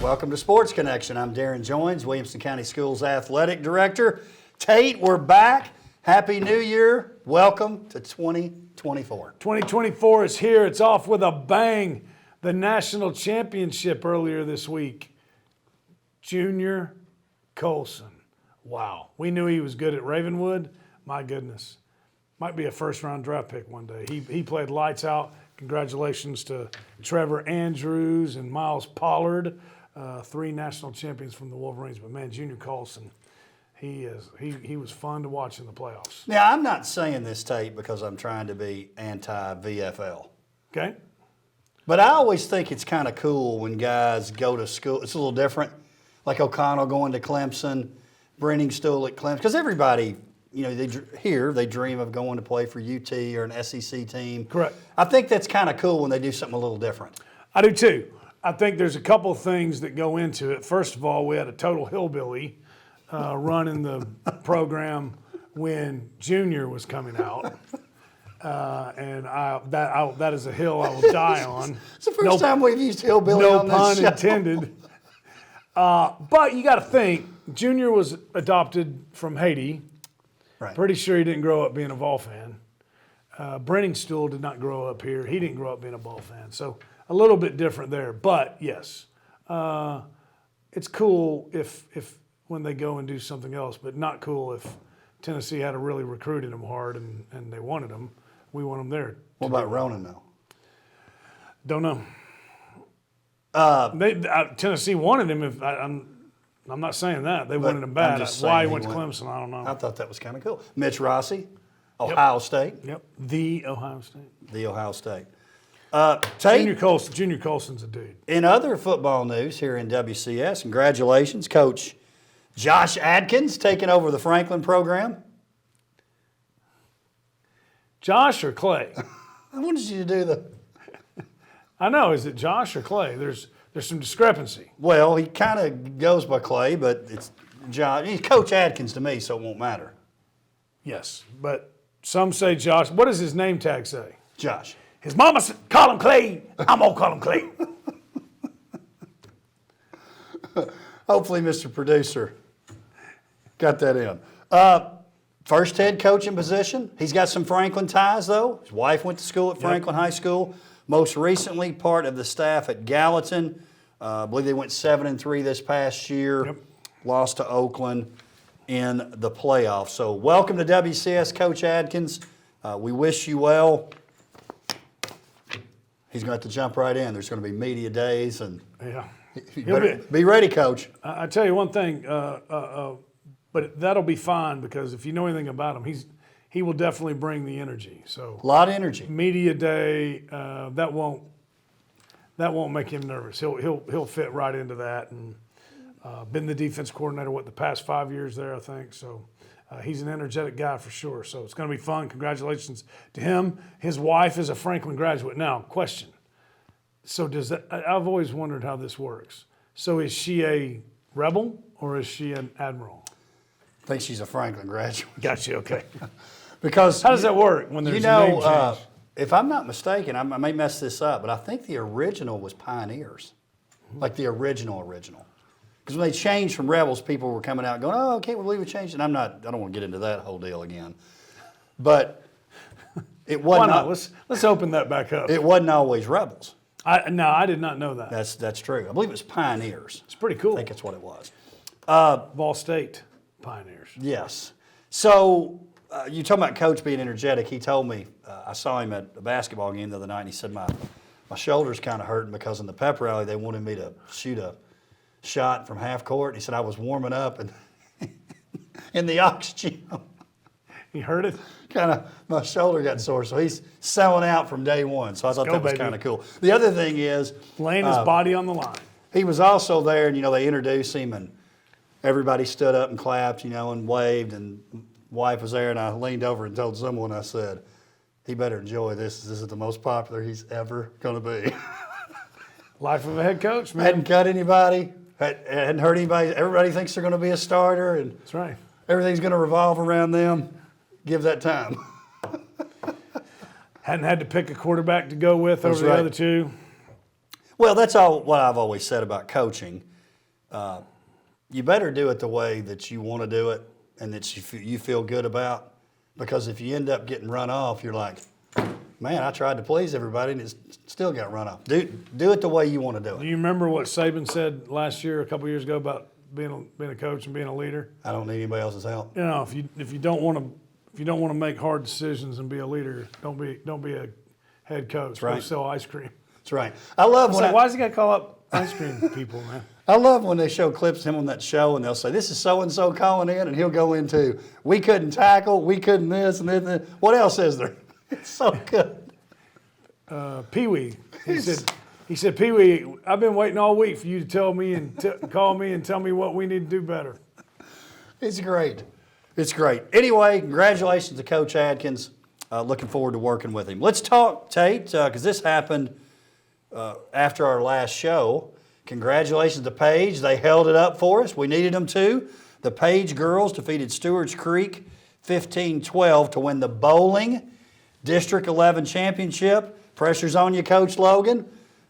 Welcome to Sports Connection. I'm Darrin Joins, Williamson County Schools Athletic Director. Tate, we're back. Happy New Year. Welcome to 2024. 2024 is here. It's off with a bang. The national championship earlier this week. Junior Colson. Wow. We knew he was good at Ravenwood. My goodness. Might be a first-round draft pick one day. He played lights out. Congratulations to Trevor Andrews and Miles Pollard, 3 national champions from the Wolverines. But, man, Junior Colson, he was fun to watch in the playoffs. Now, I'm not saying this, Tate, because I'm trying to be anti-VFL. Okay. But I always think it's kind of cool when guys go to school. It's a little different, like O'Connell going to Clemson, Brenning Stool at Clemson. Because everybody, you know, they dream of going to play for UT or an SEC team. Correct. I think that's kind of cool when they do something a little different. I do too. I think there's a couple of things that go into it. First of all, we had a total hillbilly running the program when Junior was coming out. And that is a hill I will die on. It's the first time we've used hillbilly on this show. No pun intended. But you got to think, Junior was adopted from Haiti. Right. Pretty sure he didn't grow up being a Vol fan. Brenning Stool did not grow up here. He didn't grow up being a Vol fan. So a little bit different there. But, yes, it's cool if when they go and do something else, but not cool if Tennessee had really recruited him hard and they wanted him. We want him there. What about Ronan, though? Don't know. Tennessee wanted him. I'm not saying that. They wanted him bad. Why he went to Clemson, I don't know. I thought that was kind of cool. Mitch Rossi, Ohio State. Yep, the Ohio State. The Ohio State. Tate, Junior Colson's a dude. In other football news here in WCS, congratulations, Coach Josh Adkins taking over the Franklin program. Josh or Clay? I wanted you to do the... I know. Is it Josh or Clay? There's some discrepancy. Well, he kind of goes by Clay, but it's Josh. He's Coach Adkins to me, so it won't matter. Yes, but some say Josh. What does his name tag say? Josh. His mama said, call him Clay. I'm going to call him Clay. Hopefully, Mr. Producer got that in. First head coaching position. He's got some Franklin ties, though. His wife went to school at Franklin High School. Most recently, part of the staff at Gallatin. I believe they went 7-3 this past year. Yep. Lost to Oakland in the playoffs. So welcome to WCS, Coach Adkins. We wish you well. He's going to have to jump right in. There's going to be media days. And be ready, Coach. I tell you one thing, but that'll be fine because if you know anything about him, he will definitely bring the energy. So a lot of energy. Media day, that won't make him nervous. He'll fit right into that, and been the defense coordinator the past 5 years there, I think. So he's an energetic guy for sure. So it's going to be fun. Congratulations to him. His wife is a Franklin graduate. Now, question. So I've always wondered how this works. So is she a rebel or is she an admiral? I think she's a Franklin graduate. Gotcha. Okay. Because how does that work when there's a name change? If I'm not mistaken, I may mess this up, but I think the original was Pioneers, like the original. Because when they changed from Rebels, people were coming out going, "Oh, can't believe we changed it." And I don't want to get into that whole deal again. But it wasn't. Why not? Let's open that back up. It wasn't always Rebels. I did not know that. That's true. I believe it was Pioneers. It's pretty cool. I think it's what it was. Vol State Pioneers. Yes. So you talking about Coach being energetic. He told me, I saw him at a basketball game the other night, and he said, my shoulder's kind of hurting because in the pep rally they wanted me to shoot a shot from half court. And he said, I was warming up and in the oxygen. You heard it? Kind of, my shoulder got sore. So he's selling out from day one. So I thought that was kind of cool. The other thing is, laying his body on the line. He was also there, and, they introduced him, and everybody stood up and clapped, and waved, and wife was there, and I leaned over and told someone, I said, he better enjoy this. This is the most popular he's ever going to be. Life of a head coach, man. Hadn't cut anybody, hadn't hurt anybody. Everybody thinks they're going to be a starter, and that's right. Everything's going to revolve around them. Give that time. Hadn't had to pick a quarterback to go with over the other two. Well, that's all what I've always said about coaching. you better do it the way that you want to do it and that you feel good about. Because if you end up getting run off, you're like, man, I tried to please everybody and it still got run off. Do it the way you want to do Do it. you remember what Saban said last year, a couple years ago, about being a coach and being a leader? I don't need anybody else's help. You know, if you don't want to make hard decisions and be a leader, don't be a head coach. right. Go sell ice cream. That's right. I love when Why does he got to call up ice cream people, man? I love when they show clips of him on that show and they'll say, this is so-and-so calling in, and he'll go into, we couldn't tackle, we couldn't this, and this. What else is there? It's so good. Pee Wee. He said, Pee Wee, I've been waiting all week for you to tell me and call me and tell me what we need to do better. It's great. It's great. Anyway, congratulations to Coach Adkins. Looking forward to working with him. Let's talk, Tate, because this happened after our last show. Congratulations to Page. They held it up for us. We needed them to. The Page girls defeated Stewart's Creek 15-12 to win the bowling District 11 championship. Pressure's on you, Coach Logan.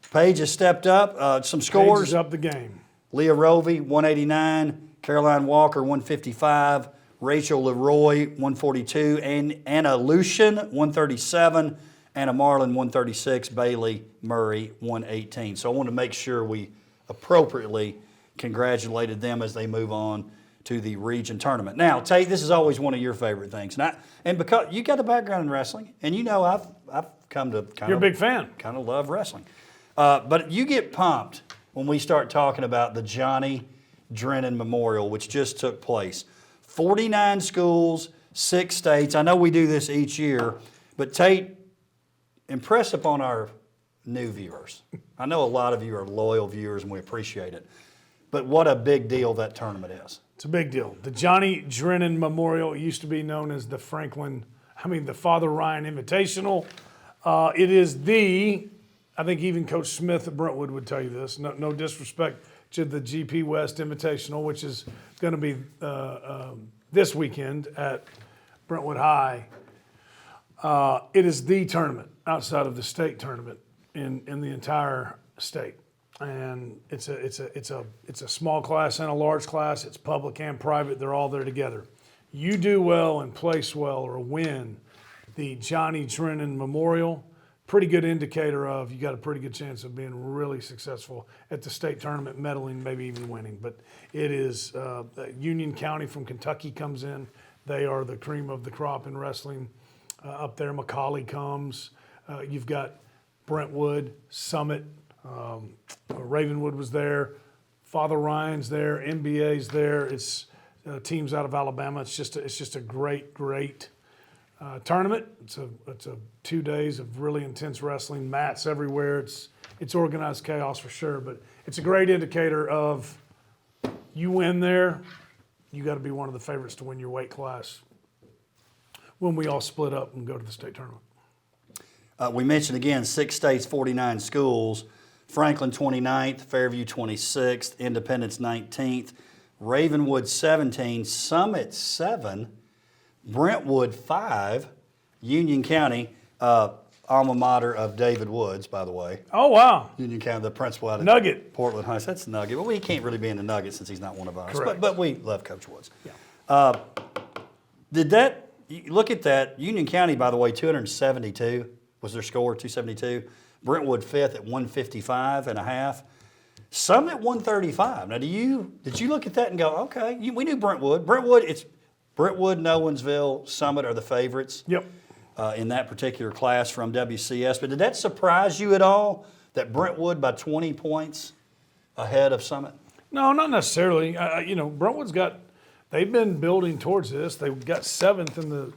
Page has stepped up. Some scores. Page is up the game. Leah Rovey, 189. Caroline Walker, 155. Rachel Leroy, 142. And Anna Lucian, 137. Anna Marlin, 136. Bailey Murray, 118. So I want to make sure we appropriately congratulated them as they move on to the region tournament. Now, Tate, this is always one of your favorite things. And because you got a background in wrestling, and you know I've come to You're a big fan. Kind of love wrestling. But you get pumped when we start talking about the Johnny Drennan Memorial, which just took place. 49 schools, 6 states. I know we do this each year, but Tate, impress upon our new viewers. I know a lot of you are loyal viewers and we appreciate it, but what a big deal that tournament is. It's a big deal. The Johnny Drennan Memorial used to be known as the Father Ryan Invitational. It is I think even Coach Smith at Brentwood would tell you this. No disrespect to the GP West Invitational, which is going to be this weekend at Brentwood High. It is the tournament outside of the state tournament in the entire state, and it's a small class and a large class. It's public and private. They're all there together. You do well and place well or win the Johnny Drennan Memorial. Pretty good indicator of you got a pretty good chance of being really successful at the state tournament, medaling, maybe even winning. But it is Union County from Kentucky comes in. They are the cream of the crop in wrestling. Up there, Macaulay comes. You've got Brentwood, Summit, Ravenwood was there. Father Ryan's there. NBA's there. It's teams out of Alabama. It's just a great tournament. It's a 2 days of really intense wrestling. Mats everywhere. It's organized chaos for sure, but it's a great indicator of you win there. You got to be one of the favorites to win your weight class when we all split up and go to the state tournament. We mentioned again 6 states, 49 schools. Franklin 29th, Fairview 26th, Independence 19th, Ravenwood 17, Summit 7, Brentwood 5, Union County, alma mater of David Woods, by the way. Oh, wow. Union County, the principal out of Nugget. Portland Heights. That's Nugget. Well, we can't really be in the Nugget since he's not one of us. Correct. But we love Coach Woods. Yeah. Look at that. Union County, by the way, 272 was their score, 272. Brentwood 5th at 155 and a half. Summit 135. Now, did you look at that and go, okay, we knew Brentwood. Brentwood, Nowensville, Summit are the favorites. Yep. In that particular class from WCS. But did that surprise you at all that Brentwood by 20 points ahead of Summit? No, not necessarily. Brentwood's they've been building towards this. They got 7th in the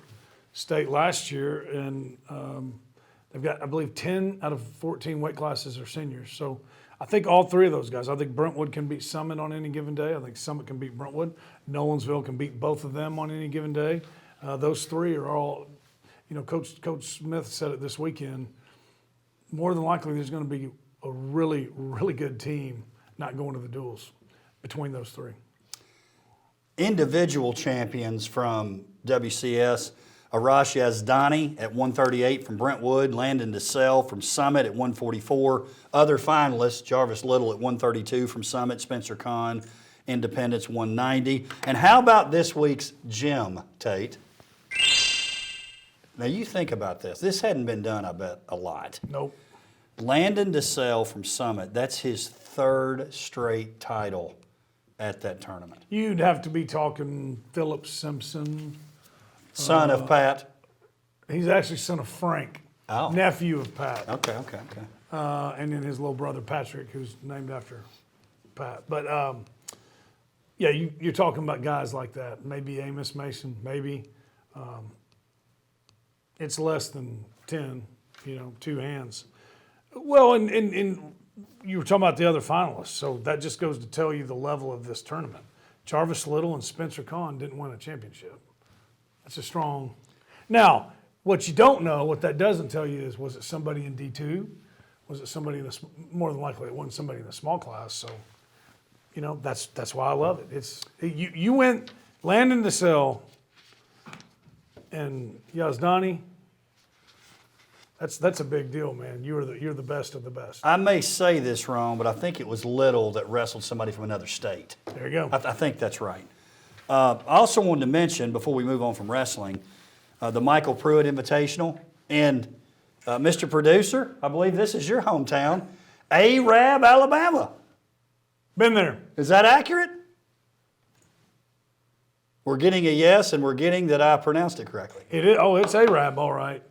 state last year, and they've got, I believe, 10 out of 14 weight classes are seniors. So I think all 3 of those guys. I think Brentwood can beat Summit on any given day. I think Summit can beat Brentwood. Nolensville can beat both of them on any given day. Those 3 are all, Coach Smith said it this weekend. More than likely, there's going to be a really, really good team not going to the duels between those 3. Individual champions from WCS. Arash Yazdani at 138 from Brentwood. Landon DeSalle from Summit at 144. Other finalists, Jarvis Little at 132 from Summit. Spencer Kahn, Independence, 190. And how about this week's gym, Tate? Now you think about this. This hadn't been done, I bet, a lot. Nope. Landon DeSalle from Summit, that's his third straight title at that tournament. You'd have to be talking Philip Simpson. Son of Pat. He's actually son of Frank, Oh. nephew of Pat. Okay. And then his little brother Patrick, who's named after Pat. But yeah, you're talking about guys like that. Maybe Amos Mason, maybe. It's less than 10, two hands. Well, and you were talking about the other finalists, so that just goes to tell you the level of this tournament. Jarvis Little and Spencer Kahn didn't win a championship. That's a strong. Now, what you don't know, what that doesn't tell you is, was it somebody in D2? Was it somebody in the, more than likely it wasn't somebody in the small class, so, that's why I love it. You went Landon DeSalle and Yazdani. That's a big deal, man. You're the best of the best. I may say this wrong, but I think it was Little that wrestled somebody from another state. There you go. I think that's right. I also wanted to mention, before we move on from wrestling, the Michael Pruitt Invitational. And Mr. Producer, I believe this is your hometown, Arab, Alabama. Been there. Is that accurate? We're getting a yes, and we're getting that I pronounced it correctly. It is. Oh, it's Arab, all right.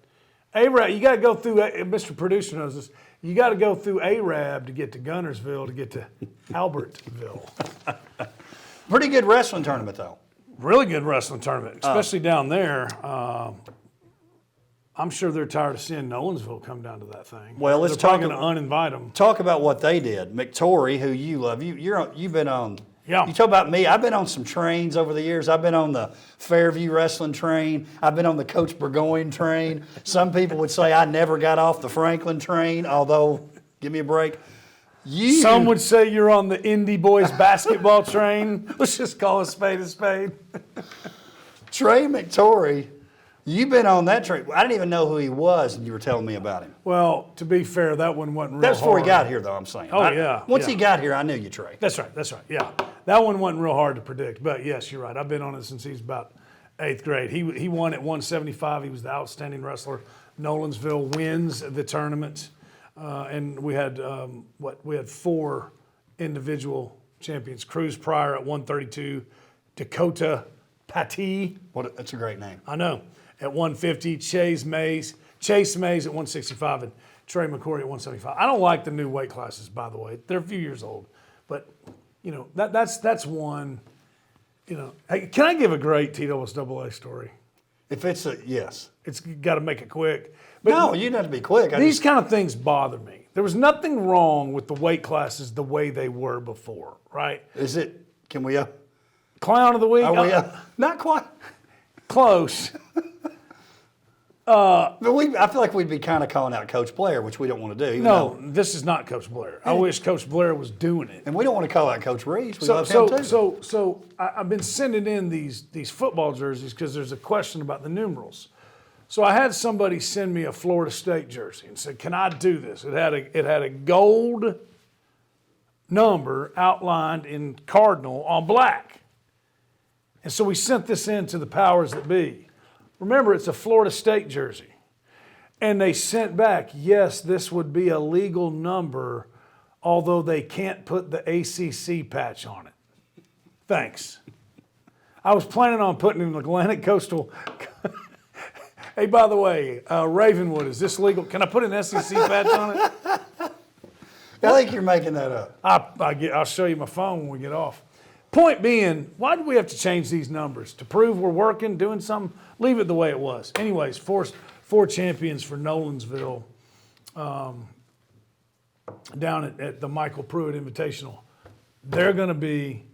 Arab, you got to go through. Mr. Producer knows this. You got to go through Arab to get to Gunnersville to get to Albertville. Pretty good wrestling tournament, though. Really good wrestling tournament, especially down there. I'm sure they're tired of seeing Nolensville come down to that thing. Well, let's they're talk. Going to uninvite them. Talk about what they did. McTorrey, who you love, you've been on. Yeah. You talk about me. I've been on some trains over the years. I've been on the Fairview wrestling train. I've been on the Coach Burgoyne train. Some people would say I never got off the Franklin train, although, give me a break. Some would say you're on the Indy Boys basketball train. Let's just call a spade a spade. Trey McTorrey, you've been on that train. I didn't even know who he was, and you were telling me about him. Well, to be fair, that one wasn't real That's before hard. he got here, though, I'm saying. Oh, yeah. Once yeah. he got here, I knew you, Trey. That's right, yeah. That one wasn't real hard to predict, but yes, you're right. I've been on it since he's about 8th grade. He won at 175. He was the outstanding wrestler. Nolensville wins the tournament. And we had, we had 4 individual champions. Cruz Pryor at 132, Dakota Tate. That's a great name. I know. At 150, Chase Mays at 165, and Trey McCory at 175. I don't like the new weight classes, by the way. They're a few years old, but that's one. Hey, can I give a great TWSAA story? If it's a yes. It's got to make it quick. But No, you don't have to be quick. these kind of things bother me. There was nothing wrong with the weight classes the way they were before, right? Is it? Can we? Clown of the week? Are we? Not quite. Close. But I feel like we'd be kind of calling out Coach Blair, which we don't want to do. No, this is not Coach Blair. I wish Coach Blair was doing it. And we don't want to call out Coach Reeves. We love him too. So I've been sending in these football jerseys because there's a question about the numerals. So I had somebody send me a Florida State jersey and said, "Can I do this?" It had a gold number outlined in cardinal on black. And so we sent this in to the powers that be. Remember, it's a Florida State jersey. And they sent back, yes, this would be a legal number, although they can't put the ACC patch on it. Thanks. I was planning on putting an Atlantic Coastal. Hey, by the way, Ravenwood, is this legal? Can I put an SEC patch on it? I think you're making that up. I'll show you my phone when we get off. Point being, why do we have to change these numbers? To prove we're working, doing something? Leave it the way it was. Anyways, four champions for Nolensville down at the Michael Pruitt Invitational. They're going to be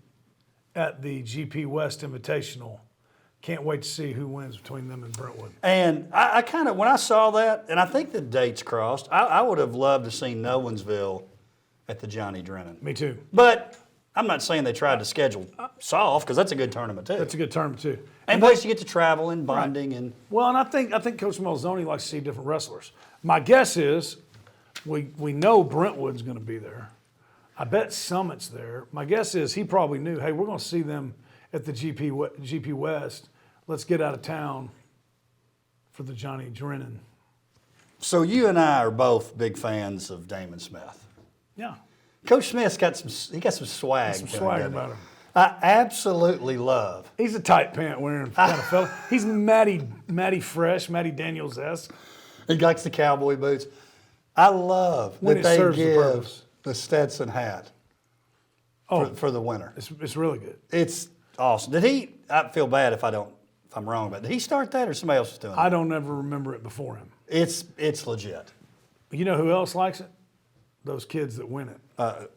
at the GP West Invitational. Can't wait to see who wins between them and Brentwood. And I kind of, when I saw that, and I think the dates crossed, I would have loved to see Nolensville at the Johnny Drennan. Me too. But I'm not saying they tried to schedule soft because that's a good tournament too. That's a good tournament too. And place you get to travel and bonding and Well, and I think Coach Malzoni likes to see different wrestlers. My guess is we know Brentwood's going to be there. I bet Summit's there. My guess is he probably knew, hey, we're going to see them at the GP West. Let's get out of town for the Johnny Drennan. So you and I are both big fans of Damon Smith. Yeah. Coach Smith's got some swag. Some to him, swag doesn't he? about him. I absolutely love. He's a tight pant wearing kind of fella. He's Matty Fresh, Matty Daniels-esque. He likes the cowboy boots. I love When that it they serves the give purpose. the Stetson hat for the winter. It's really good. It's awesome. I feel bad if I'm wrong, but did he start that or somebody else was doing it? I don't ever remember it before him. It's legit. You know who else likes it? Those kids that win it.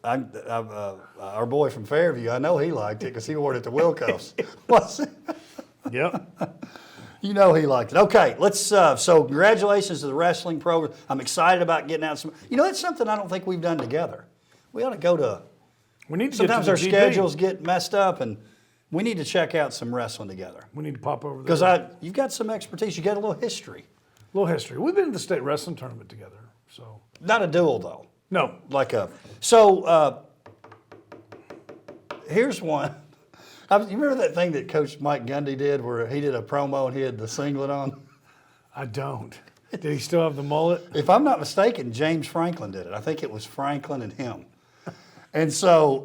Our boy from Fairview, I know he liked it because he wore it at the Wilco's. Was it? Yep. You know he liked it. Okay, let's. So congratulations to the wrestling program. I'm excited about getting out some. That's something I don't think we've done together. We ought to go to. We need to Sometimes get our to the GP. schedules get messed up, and we need to check out some wrestling together. We need to pop over there. Because you've got some expertise. You got a little history. A little history. We've been to the state wrestling tournament together. So Not a duel though. no. Here's one. You remember that thing that Coach Mike Gundy did where he did a promo and he had the singlet on? I don't. Did he still have the mullet? If I'm not mistaken, James Franklin did it. I think it was Franklin and him. And so,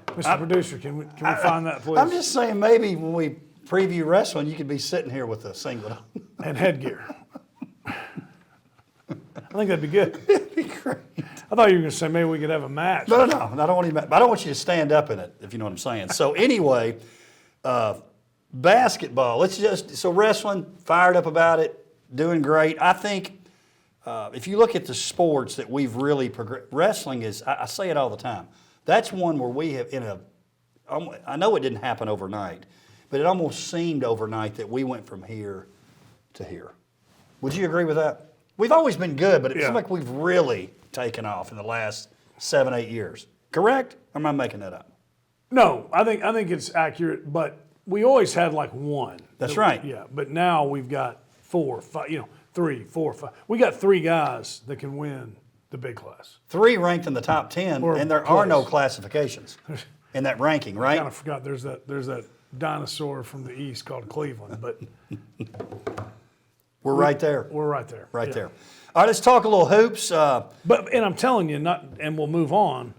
Mr. Producer, can we find that, please? I'm just saying maybe when we preview wrestling, you could be sitting here with a singlet on. And headgear. I think that'd be good. It'd be great. I thought you were going to say maybe we could have a match. No. I don't want you to stand up in it, if you know what I'm saying. So anyway, basketball. So wrestling, fired up about it, doing great. I think if you look at the sports that we've really progressed, wrestling is, I say it all the time, that's one where we have, I know it didn't happen overnight, but it almost seemed overnight that we went from here to here. Would you agree with that? We've always been good, but it seems like we've really taken off in the last 7-8 years. Correct? Or am I making that up? No, I think it's accurate, but we always had like one. That's right. Yeah, but now we've got 4, 5, 3, 4, 5. We got 3 guys that can win the big class. 3 ranked in the top 10, Or and there are no close. classifications in that ranking, I right? kind of forgot there's that dinosaur from the east called Cleveland, but We're right there. we're right there. Right Yeah. there. All right, let's talk a little hoops. And I'm telling you, and we'll move on.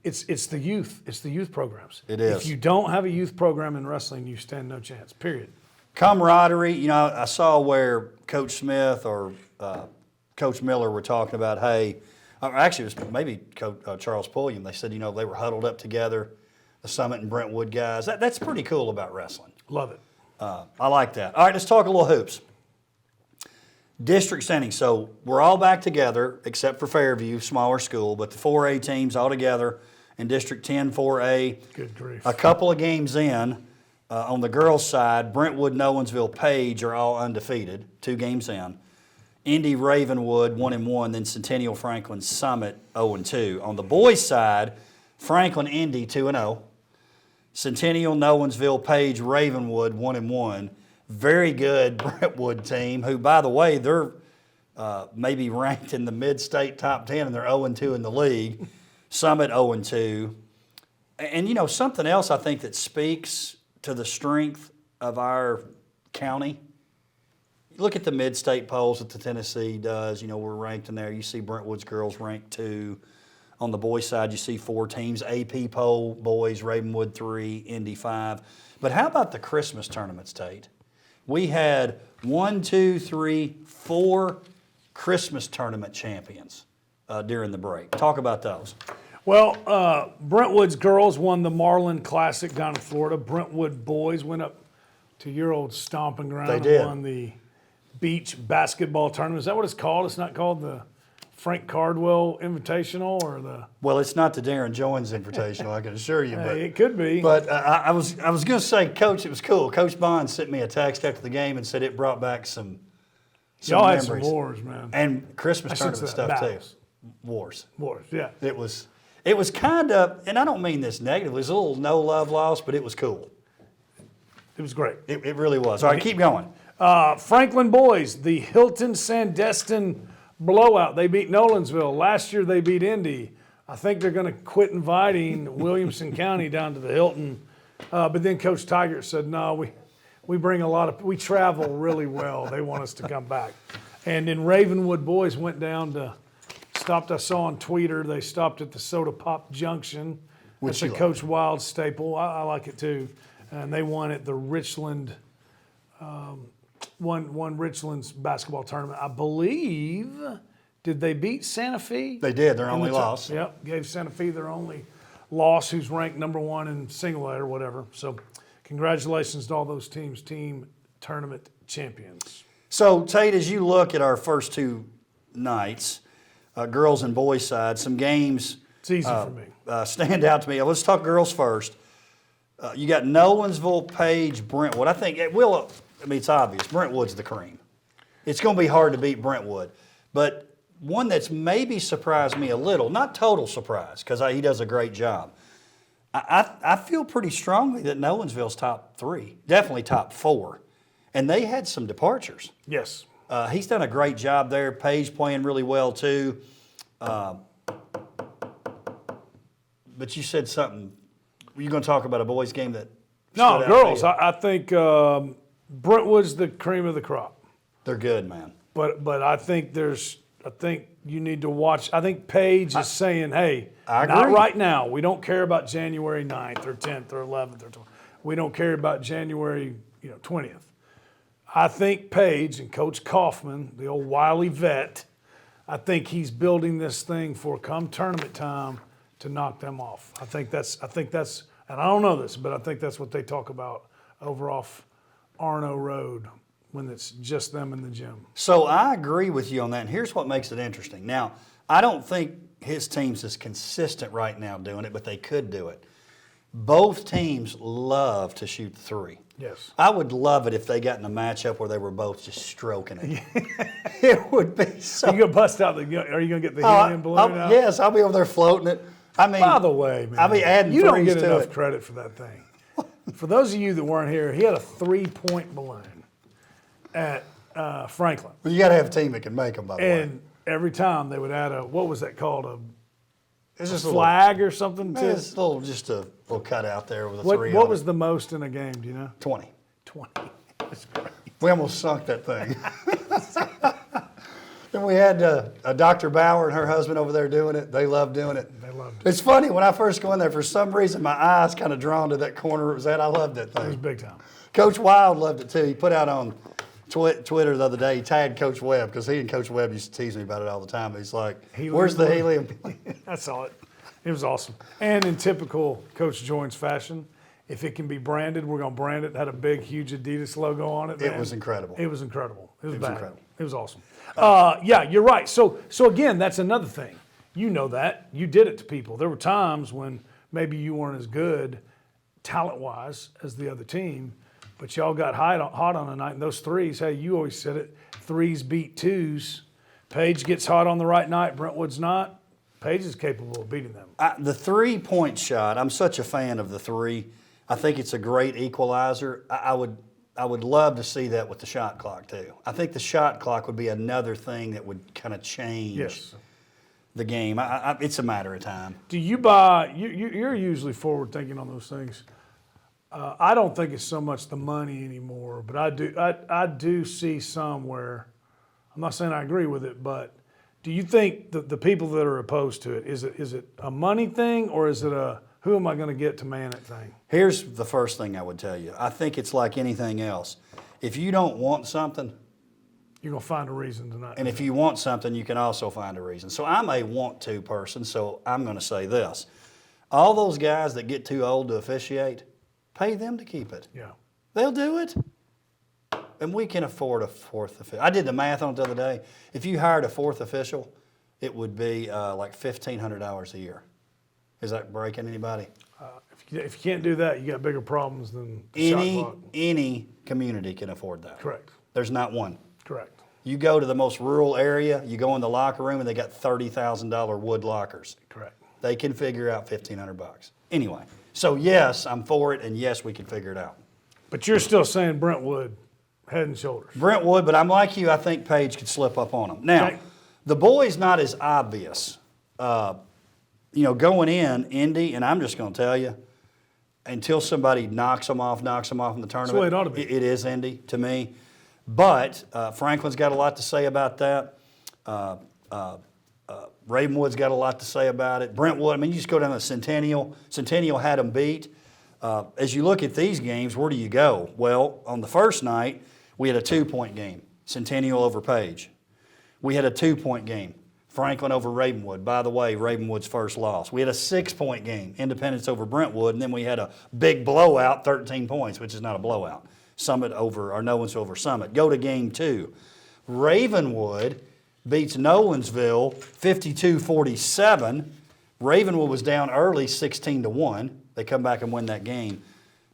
It's the youth. It's the youth programs. It is. If you don't have a youth program in wrestling, you stand no chance. Period. Camaraderie. I saw where Coach Smith or Coach Miller were talking about, hey, or actually it was maybe Coach Charles Pulliam. They said, they were huddled up together, the Summit and Brentwood guys. That's pretty cool about wrestling. Love it. I like that. All right, let's talk a little hoops. District standings. So we're all back together except for Fairview, smaller school, but the 4A teams all together in District 10, 4A. Good grief. A couple of games in, on the girls' side, Brentwood, Nolensville, Page are all undefeated, 2 games in. Indy, Ravenwood, 1-1, then Centennial, Franklin, Summit, 0-2. On the boys' side, Franklin, Indy, 2-0. Centennial, Nolensville, Page, Ravenwood, 1-1. Very good Brentwood team, who, by the way, they're maybe ranked in the mid-state top 10, and they're 0-2 in the league. Summit 0-2. And, something else I think that speaks to the strength of our county. Look at the mid-state polls that the Tennessee does. We're ranked in there. You see Brentwood's girls ranked 2. On the boys' side, you see 4 teams. AP poll, boys, Ravenwood 3, Indy 5. But how about the Christmas tournaments, Tate? We had 4 Christmas tournament champions during the break. Talk about those. Well, Brentwood's girls won the Marlin Classic down in Florida. Brentwood boys went up to your old stomping ground They did. and won the beach basketball tournament. Is that what it's called? It's not called the Frank Cardwell Invitational or the... Well, it's not the Darrin Jones Invitational, I can assure you. But it could be. But I was going to say, Coach, it was cool. Coach Bond sent me a text after the game and said it brought back some Y'all had memories. some wars, man. And Christmas I sense tournament that. stuff Battles. too. Wars. Wars, yeah. It was It was kind of, and I don't mean this negatively, it was a little no love loss, but it was cool. It was great. It really was. All right, keep going. Franklin boys, the Hilton Sandestin blowout. They beat Nolensville. Last year they beat Indy. I think they're going to quit inviting Williamson County down to the Hilton. But then Coach Tiger said, no, we bring we travel really well. They want us to come back. And then Ravenwood boys went down to, I saw on Twitter, they stopped at the Soda Pop Junction. It's a Coach Wild staple. I like it too. And they won at the Richland, won Richland's basketball tournament. I believe, did they beat Santa Fe? They did, their only loss. Yep, gave Santa Fe their only loss, who's ranked number 1 in single A or whatever. So congratulations to all those teams, team tournament champions. So, Tate, as you look at our first 2 nights, girls and boys side, some games It's easy for me. Stand out to me. Let's talk girls first. You got Nolensville, Page, Brentwood. I think it's obvious. Brentwood's the cream. It's going to be hard to beat Brentwood. But one that's maybe surprised me a little, not total surprise, because he does a great job. I feel pretty strongly that Nolensville's top 3, definitely top 4. And they had some departures. Yes. He's done a great job there. Page playing really well too. But you said something. Were you going to talk about a boys' game that? No, girls. I think Brentwood's the cream of the crop. They're good, man. But I think you need to watch. I think Page is saying, hey, not right now. We don't care about January 9th or 10th or 11th or 12th. We don't care about January 20th. I think Page and Coach Kaufman, the old wily vet, I think he's building this thing for come tournament time to knock them off. I think that's, and I don't know this, but I think that's what they talk about over off Arno Road when it's just them in the gym. So I agree with you on that, and here's what makes it interesting. Now, I don't think his team's as consistent right now doing it, but they could do it. Both teams love to shoot the 3. Yes. I would love it if they got in a matchup where they were both just stroking it. It would be so. Are you going to bust out are you going to get the helium balloon out? Yes, I'll be over there floating it. I mean, by the way, man, I'll be adding you don't threes get to enough it. credit for that thing. For those of you that weren't here, he had a 3-point balloon at Franklin. Well, you got to have a team that can make them, by the way. And every time they would add what was that called? It's just flag or something? It's just a little cut out there with a 3 What on was it. the most in a game, do you know? 20. 20. That's great. We almost sunk that thing. Then we had Dr. Bauer and her husband over there doing it. They loved doing it. They loved it. It's funny, when I first go in there, for some reason, my eyes kind of drawn to that corner it was at. I loved that thing. It was big time. Coach Wild loved it, too. He put out on Twitter the other day, he tagged Coach Webb, because he and Coach Webb used to tease me about it all the time. He's like, where's the helium? I saw it. It was awesome. And in typical Coach Joins fashion, if it can be branded, we're going to brand it. It had a big, huge Adidas logo on it. Man. It was incredible. It was incredible. It was bad. incredible. It was awesome. Yeah, you're right. So again, that's another thing. You know that. You did it to people. There were times when maybe you weren't as good talent-wise as the other team, but y'all got hot on a night. And those threes, hey, you always said it, 3s beat 2s. Page gets hot on the right night. Brentwood's not. Page is capable of beating them. The 3-point shot, I'm such a fan of the 3. I think it's a great equalizer. I would love to see that with the shot clock too. I think the shot clock would be another thing that would kind of change the game. It's a matter of time. Do you buy? You're usually forward thinking on those things. I don't think it's so much the money anymore, but I do see some where I'm not saying I agree with it, but do you think the people that are opposed to it, is it a money thing, or is it a who am I going to get to man it thing? Here's the first thing I would tell you. I think it's like anything else. If you don't want something, you're going to find a reason to not. And if you want something, you can also find a reason. So I'm a want to person, so I'm going to say this. All those guys that get too old to officiate, pay them to keep it. Yeah. They'll do it. And we can afford a 4th official. I did the math on it the other day. If you hired a 4th official, it would be like $1,500 a year. Is that breaking anybody? If you can't do that, you got bigger problems than the shot clock. Any community can afford that. Correct. There's not one. Correct. You go to the most rural area, you go in the locker room, and they got $30,000 wood lockers. Correct. They can figure out $1,500. Anyway, so yes, I'm for it, and yes, we can figure it out. But you're still saying Brentwood head and shoulders. Brentwood, but I'm like you. I think Page could slip up on them. Now, Okay. the boys not as obvious. Going in, Indy, and I'm just going to tell you, until somebody knocks them off in the tournament, That's the way it ought to be. it is Indy to me. But Franklin's got a lot to say about that. Ravenwood's got a lot to say about it. Brentwood, I mean, you just go down to Centennial. Centennial had them beat. As you look at these games, where do you go? Well, on the first night, we had a 2-point game, Centennial over Page. We had a 2-point game, Franklin over Ravenwood. By the way, Ravenwood's first loss. We had a 6-point game, Independence over Brentwood, and then we had a big blowout, 13 points, which is not a blowout. Nolensville over Summit. Go to game 2. Ravenwood beats Nolensville 52-47. Ravenwood was down early 16-1. They come back and win that game.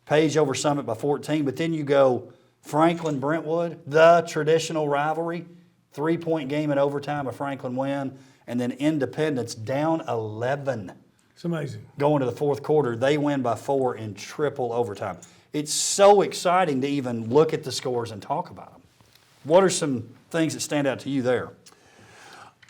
Page over Summit by 14, but then you go Franklin-Brentwood, the traditional rivalry, 3-point game in overtime, a Franklin win, and then Independence down 11. It's amazing. Going to the fourth quarter, they win by 4 in triple overtime. It's so exciting to even look at the scores and talk about them. What are some things that stand out to you there?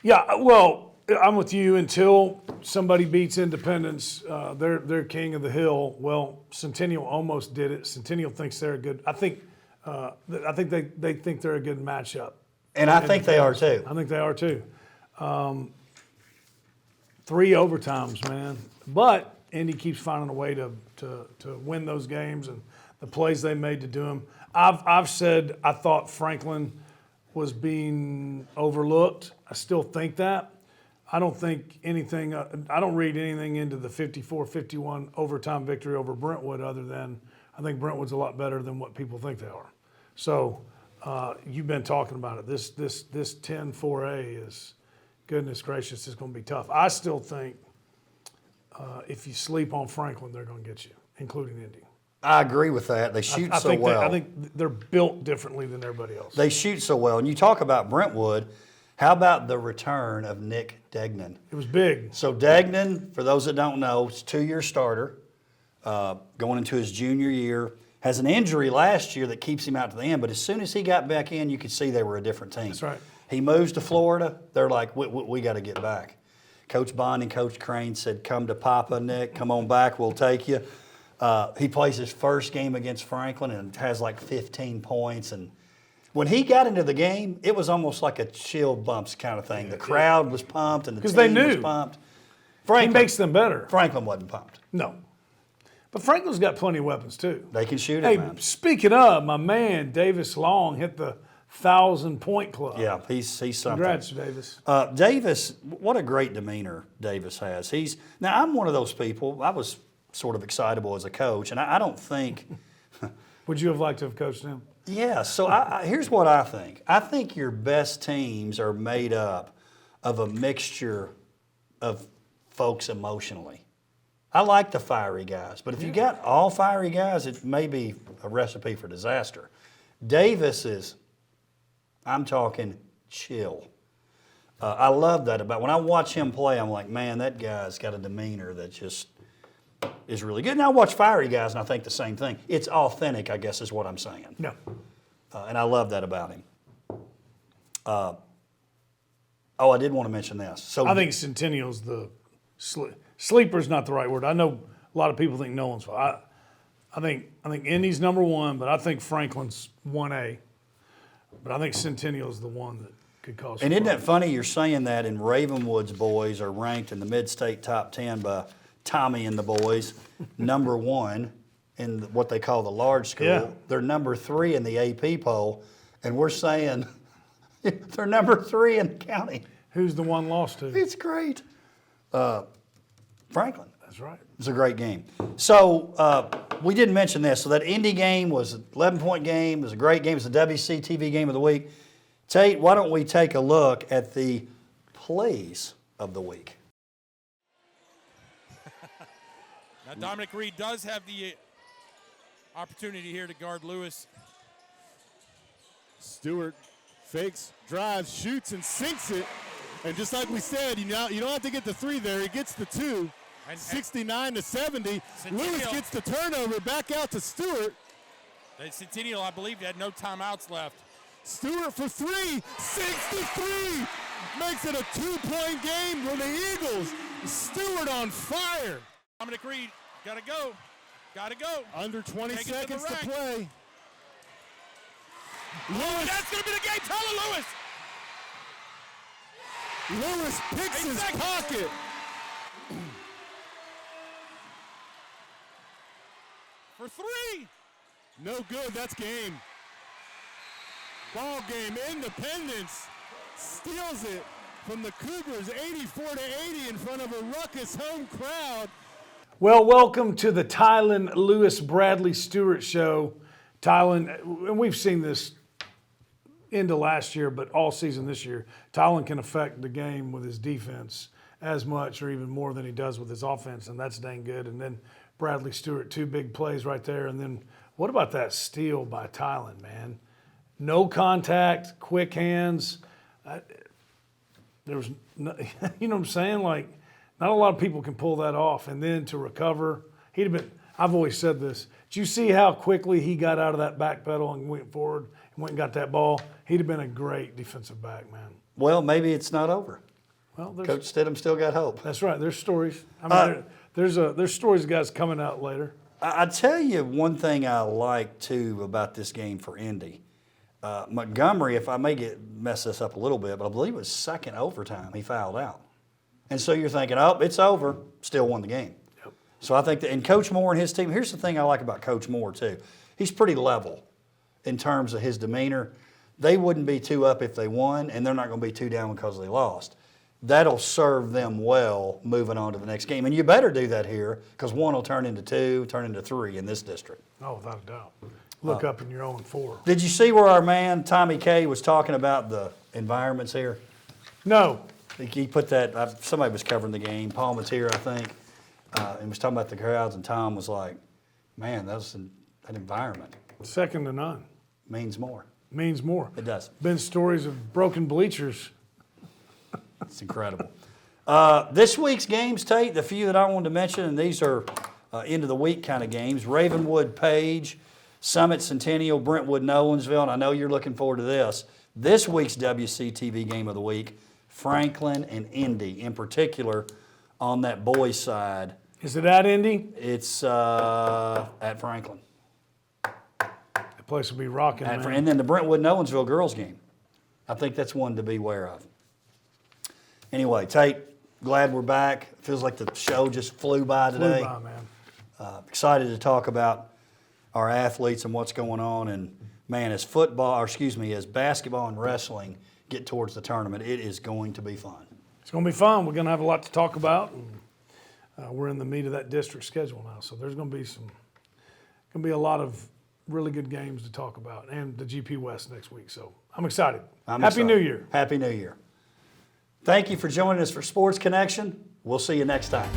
Yeah, well, I'm with you until somebody beats Independence. They're king of the hill. Well, Centennial almost did it. Centennial thinks they're a good. I think they think they're a good matchup. And I think they are too. I think they are too. 3 overtimes, man. But Indy keeps finding a way to win those games and the plays they made to do them. I've said I thought Franklin was being overlooked. I still think that. I don't think anything. I don't read anything into the 54-51 overtime victory over Brentwood other than I think Brentwood's a lot better than what people think they are. So you've been talking about it. This 10-4A is, goodness gracious, it's going to be tough. I still think if you sleep on Franklin, they're going to get you, including Indy. I agree with that. They shoot so well. I think they're built differently than everybody else. They shoot so well. And you talk about Brentwood. How about the return of Nick Degnan? It was big. So Degnan, for those that don't know, is a 2-year starter going into his junior year. Has an injury last year that keeps him out to the end, but as soon as he got back in, you could see they were a different team. That's right. He moves to Florida. They're like, we got to get back. Coach Bond and Coach Crane said, come to Papa, Nick. Come on back. We'll take you. He plays his first game against Franklin and has like 15 points. And when he got into the game, it was almost like a chill bumps kind of thing. The crowd was pumped and the team was pumped. He makes them better. Franklin wasn't pumped. No. But Franklin's got plenty of weapons too. They can shoot it, Hey, man. speaking of, my man Davis Long hit the 1,000-point club. Yeah, he's something. Congrats, Davis. Davis, what a great demeanor Davis has. Now I'm one of those people. I was sort of excitable as a coach, and I don't think. Would you have liked to have coached him? Yeah. So here's what I think. I think your best teams are made up of a mixture of folks emotionally. I like the fiery guys, but if you got all fiery guys, it may be a recipe for disaster. Davis is, I'm talking chill. I love that about when I watch him play. I'm like, man, that guy's got a demeanor that just is really good. And I watch fiery guys, and I think the same thing. It's authentic, I guess, is what I'm saying. No. And I love that about him. I did want to mention this. So I think Centennial's the sleeper's not the right word. I know a lot of people think Nolensville. I think Indy's number 1, but I think Franklin's 1A. But I think Centennial's the one that could cause. And isn't that funny? You're saying that, and Ravenwood's boys are ranked in the mid-state top 10 by Tommy and the boys, number 1 in what they call the large school. Yeah. They're number 3 in the AP poll, and we're saying they're number 3 in the county. Who's the one lost to? It's great. Franklin. That's right. It was a great game. So we didn't mention this. So that Indy game was an 11-point game. It was a great game. It was the WCTV game of the week. Tate, why don't we take a look at the plays of the week? Now Dominic Reed does have the opportunity here to guard Lewis. Stewart fakes, drives, shoots, and sinks it. And just like we said, you don't have to get the 3 there. He gets the 2. And 69-70. Centennial- Lewis gets the turnover back out to Stewart. Centennial, I believe, had no timeouts left. Stewart for 3. 63. Makes it a 2-point game for the Eagles. Stewart on fire. Dominic Reed, gotta go. Gotta go. Under 20 Take it to the seconds to rack. play. Oh, that's gonna be the game. Tyler Lewis. Lewis picks 8 his seconds. pocket. For 3. No good, that's game. Ball game, Independence steals it from the Cougars 84-80 in front of a ruckus home crowd. Well, welcome to the Tylen Lewis Bradley Stewart show. Tylen, and we've seen this into last year, but all season this year, Tylen can affect the game with his defense as much or even more than he does with his offense, and that's dang good. And then Bradley Stewart, 2 big plays right there. And then what about that steal by Tylen, man? No contact, quick hands. There was, no, you know what I'm saying? Like, not a lot of people can pull that off. And then to recover, he'd have been, I've always said this. Did you see how quickly he got out of that back pedal and went forward and went and got that ball? He'd have been a great defensive back, man. Well, maybe it's not over. Well, Coach Stidham still got hope. that's right. There's stories. I mean, there's stories of guys coming out later. I tell you one thing I like, too, about this game for Indy. Montgomery, if I may mess this up a little bit, but I believe it was second overtime he fouled out. And so you're thinking, oh, it's over, still won the game. Yep. So I think that, and Coach Moore and his team, here's the thing I like about Coach Moore, too. He's pretty level in terms of his demeanor. They wouldn't be 2 up if they won, and they're not going to be 2 down because they lost. That'll serve them well moving on to the next game. And you better do that here because 1 will turn into 2, turn into 3 in this district. Oh, without a doubt. Look up and you're 0-4. Did you see where our man Tommy K was talking about the environments here? No. He put that, somebody was covering the game, Paul Mateer, I think, and was talking about the crowds, and Tom was like, man, that environment Second to none. means more. Means more. It does. Been stories of broken bleachers. It's incredible. This week's games, Tate, the few that I wanted to mention, and these are end of the week kind of games. Ravenwood, Page, Summit, Centennial, Brentwood, Nolensville, and I know you're looking forward to this. This week's WCTV game of the week, Franklin and Indy, in particular on that boys' side. Is it at Indy? It's at Franklin. The place will be rocking, man. And then the Brentwood, Nolensville girls' game. I think that's one to be aware of. Anyway, Tate, glad we're back. Feels like the show just flew by today. Flew by, man. Excited to talk about our athletes and what's going on. And man, as basketball and wrestling get towards the tournament, it is going to be fun. It's going to be fun. We're going to have a lot to talk about. And, we're in the meat of that district schedule now, so there's going to be a lot of really good games to talk about, and the GP West next week. So I'm excited. Happy New Year. Happy New Year. Thank you for joining us for Sports Connection. We'll see you next time.